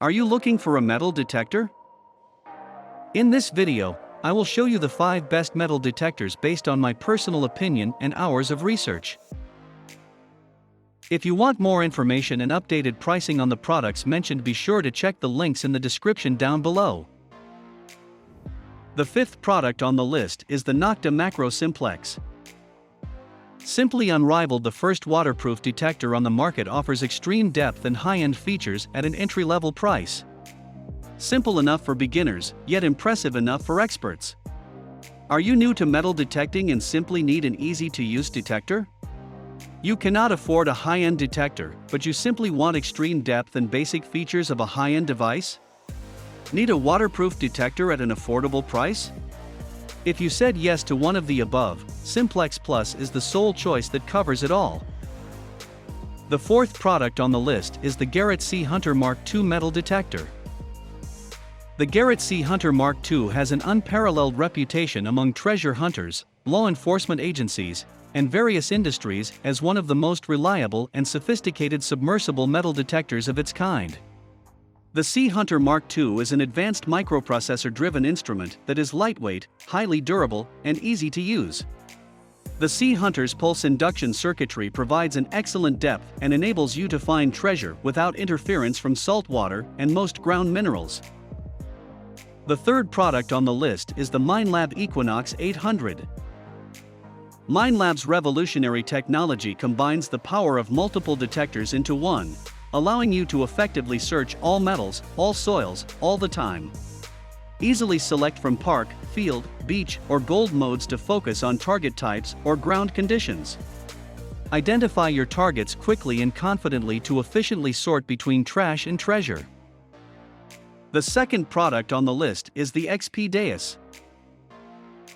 Are you looking for a metal detector? In this video, I will show you the 5 best metal detectors based on my personal opinion and hours of research. If you want more information and updated pricing on the products mentioned, be sure to check the links in the description down below. The 5th product on the list is the Noctu Macro Simplex. Simply unrivaled, the first waterproof detector on the market, offers extreme depth and high-end features at an entry-level price. Simple enough for beginners, yet impressive enough for experts. Are you new to metal detecting and simply need an easy-to-use detector? You cannot afford a high-end detector, but you simply want extreme depth and basic features of a high-end device? Need a waterproof detector at an affordable price? If you said yes to one of the above, Simplex Plus is the sole choice that covers it all. The 4th product on the list is the Garrett C Hunter Mark II metal detector. The Garrett C Hunter Mark II has an unparalleled reputation among treasure hunters, law enforcement agencies, and various industries as one of the most reliable and sophisticated submersible metal detectors of its kind. The C Hunter Mark II is an advanced microprocessor-driven instrument that is lightweight, highly durable, and easy to use. The C Hunter's pulse induction circuitry provides an excellent depth and enables you to find treasure without interference from salt water and most ground minerals. The 3rd product on the list is the Minelab Equinox 800. Minelab's revolutionary technology combines the power of multiple detectors into one, allowing you to effectively search all metals, all soils, all the time. Easily select from park, field, beach, or gold modes to focus on target types or ground conditions. Identify your targets quickly and confidently to efficiently sort between trash and treasure. The 2nd product on the list is the XPDAIS.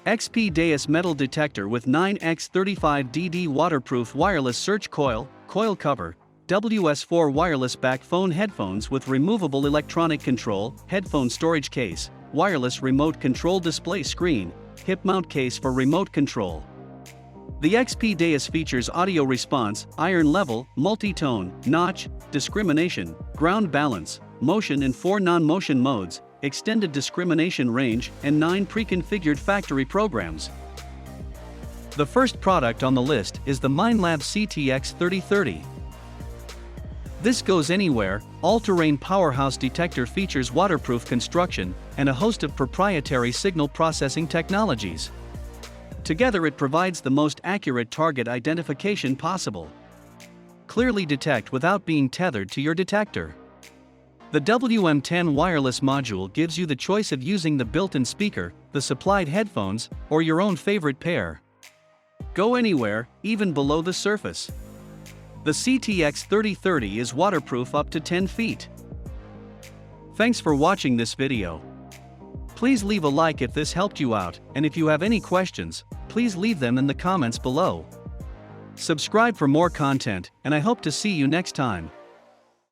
XPDAIS metal detector with 9x35DD waterproof wireless search coil, coil cover, WS4 wireless back phone headphones with removable electronic control, headphone storage case, wireless remote control display screen, hip mount case for remote control. The XPDAIS features audio response, iron level, multi-tone, notch, discrimination, ground balance, motion in 4 non-motion modes, extended discrimination range, and 9 pre-configured factory programs. The 1st product on the list is the Minelab CTX 3030. This goes anywhere, all-terrain powerhouse detector features waterproof construction and a host of proprietary signal processing technologies. Together it provides the most accurate target identification possible. Clearly detect without being tethered to your detector. The WM10 wireless module gives you the choice of using the built-in speaker, the supplied headphones, or your own favorite pair. Go anywhere, even below the surface. The CTX 3030 is waterproof up to 10 feet. Thanks for watching this video. Please leave a like if this helped you out, and if you have any questions, please leave them in the comments below. Subscribe for more content, and I hope to see you next time.